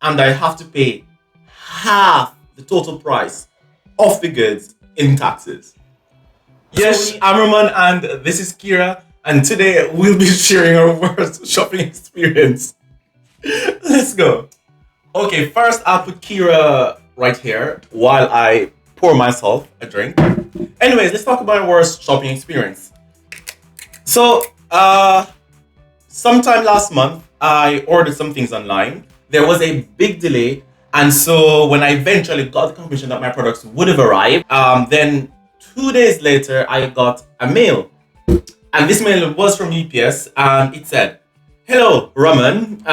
and I have to pay half the total price of the goods in taxes. Yes, I'm Roman and this is Kira, and today we'll be sharing our worst shopping experience. Let's go. Okay, first I'll put Kira right here while I pour myself a drink. Anyways, let's talk about our worst shopping experience. So, sometime last month, I ordered some things online. There was a big delay, and so when I eventually got the confirmation that my products would have arrived, then 2 days later, I got a mail. And this mail was from UPS, and it said, "Hello, Roman.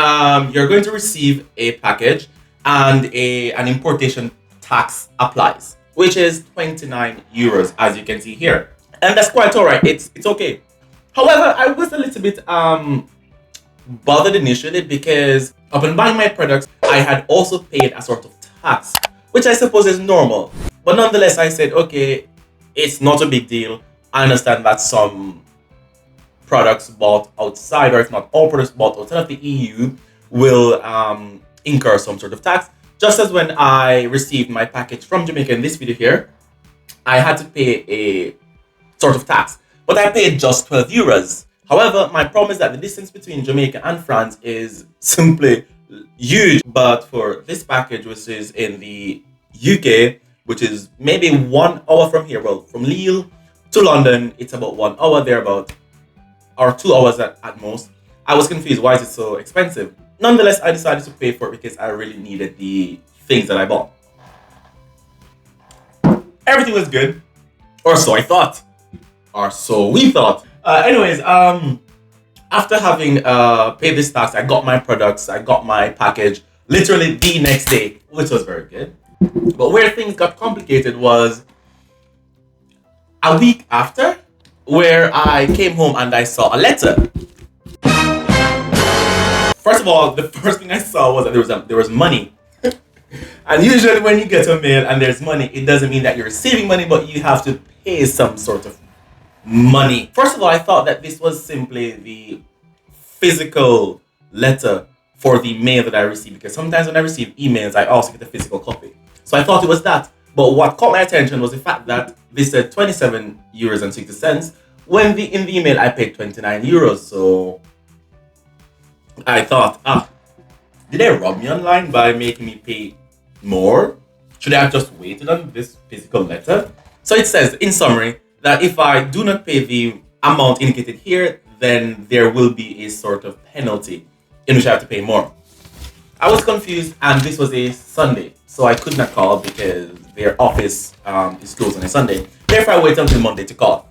You're going to receive a package, and an importation tax applies, which is 29 euros, as you can see here. And that's quite alright. It's okay. However, I was a little bit bothered initially because upon buying my products, I had also paid a sort of tax, which I suppose is normal. But nonetheless, I said, okay, it's not a big deal. I understand that some products bought outside, or if not all products bought outside of the EU, will incur some sort of tax. Just as when I received my package from Jamaica in this video here, I had to pay a sort of tax, but I paid just 12 euros. However, my problem is that the distance between Jamaica and France is simply huge. But for this package, which is in the UK, which is maybe 1 hour from here, well, from Lille to London, it's about 1 hour thereabout, or 2 hours at most. I was confused, why is it so expensive? Nonetheless, I decided to pay for it because I really needed the things that I bought. Everything was good, or so I thought, or so we thought. Anyways, after having paid this tax, I got my products, I got my package literally the next day, which was very good. But where things got complicated was a week after, where I came home and I saw a letter. First of all, the first thing I saw was that there was money. And usually when you get a mail and there's money, it doesn't mean that you're receiving money, but you have to pay some sort of money. First of all, I thought that this was simply the physical letter for the mail that I received, because sometimes when I receive emails, I also get a physical copy. So I thought it was that. But what caught my attention was the fact that this said 27 euros and 60 cents, when in the email I paid 29 euros. So I thought, did they rob me online by making me pay more? Should I have just waited on this physical letter? So it says, in summary, that if I do not pay the amount indicated here, then there will be a sort of penalty in which I have to pay more. I was confused, and this was a Sunday, so I could not call because their office is closed on a Sunday. Therefore, I waited until Monday to call.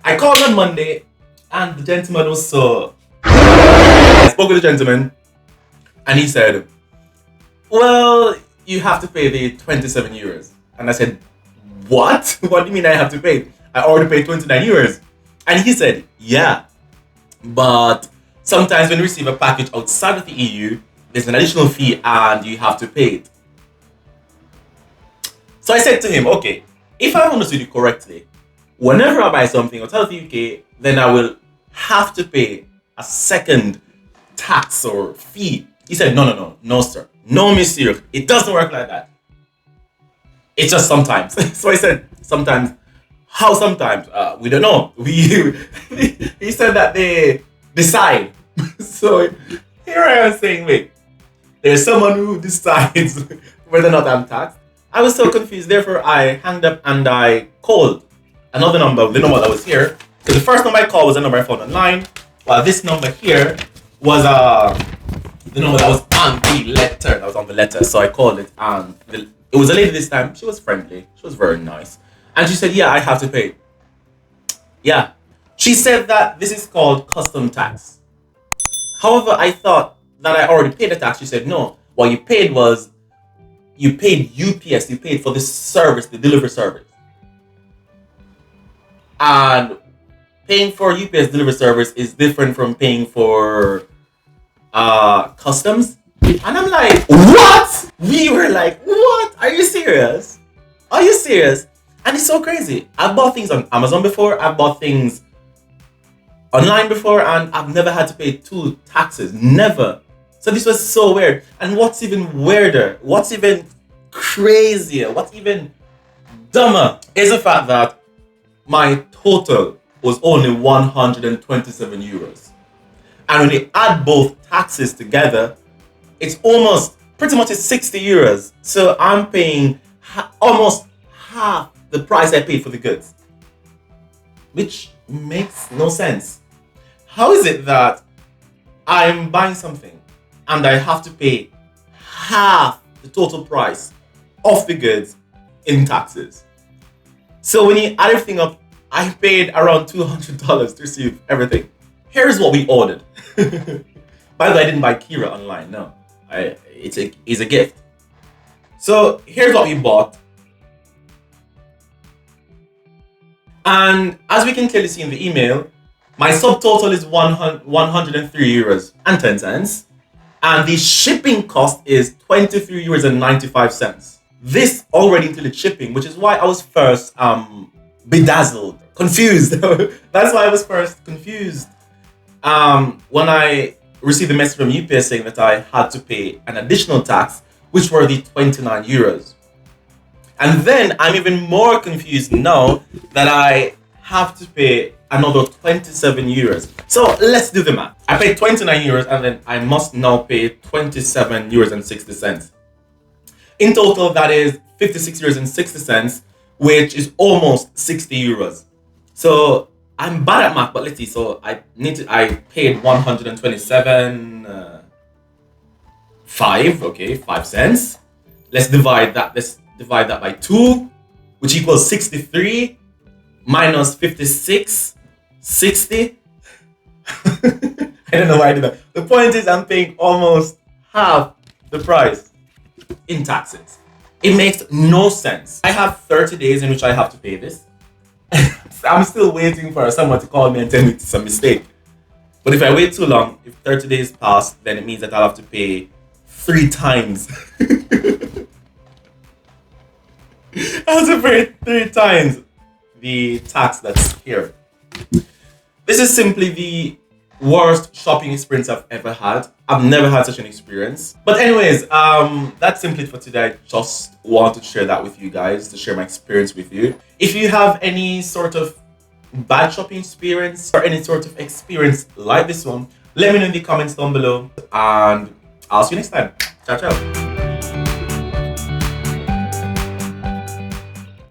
I called on Monday, and the gentleman was so... I spoke with the gentleman, and he said, well, you have to pay the 27 euros. And I said, what? What do you mean I have to pay? I already paid 29 euros. And he said, yeah, but sometimes when you receive a package outside of the EU, there's an additional fee and you have to pay it. So I said to him, okay, if I understood you correctly, whenever I buy something outside of the UK, then I will have to pay a second tax or fee. He said, no, sir. No, monsieur. It doesn't work like that. It's just sometimes. So I said, sometimes. How sometimes? We don't know. He said that they decide. So here I am saying, wait, there's someone who decides whether or not I'm taxed. I was so confused. Therefore, I hanged up and I called another number, the number that was here. So the first number I called was a number I found online, while this number here was the number that was on the letter. That was on the letter. So I called it, and it was a lady this time. She was friendly. She was very nice. And she said, yeah, I have to pay. Yeah. She said that this is called custom tax. However, I thought that I already paid the tax. She said, no, what you paid was, you paid UPS. You paid for this service, the delivery service. And paying for UPS delivery service is different from paying for customs. And I'm like, what? We were like, what? Are you serious? Are you serious? And it's so crazy. I've bought things on Amazon before. I've bought things online before, and I've never had to pay 2 taxes. Never. So this was so weird. And what's even weirder, what's even crazier, what's even dumber is the fact that my total was only 127 euros. And when you add both taxes together, it's almost pretty much 60 euros. So I'm paying almost half the price I paid for the goods, which makes no sense. How is it that I'm buying something and I have to pay half the total price of the goods in taxes? So when you add everything up, I paid around $200 to receive everything. Here's what we ordered. By the way, I didn't buy Kira online, no. It's a gift. So here's what we bought. And as we can clearly see in the email, my subtotal is 103 euros and 10 cents. And the shipping cost is 23 euros and 95 cents. This already included shipping, which is why I was first bedazzled, confused. That's why I was first confused. When I received a message from UPS saying that I had to pay an additional tax, which were the 29 euros. And then I'm even more confused now that I have to pay another 27 euros. So let's do the math. I paid 29 euros and then I must now pay 27 euros and 60 cents. In total, that is 56 euros and 60 cents, which is almost 60 euros. So I'm bad at math, but let's see. So I paid 127, 5 cents. Let's divide that by 2, which equals 63 minus 56, 60. I don't know why I did that. The point is I'm paying almost half the price in taxes. It makes no sense. I have 30 days in which I have to pay this. I'm still waiting for someone to call me and tell me it's a mistake. But if I wait too long, if 30 days pass, then it means that I'll have to pay 3 times. I have to pay 3 times the tax that's here. This is simply the worst shopping experience I've ever had. I've never had such an experience. But anyways, that's simply it for today. I just wanted to share that with you guys, to share my experience with you. If you have any sort of bad shopping experience or any sort of experience like this one, let me know in the comments down below, and I'll see you next time. Ciao, ciao.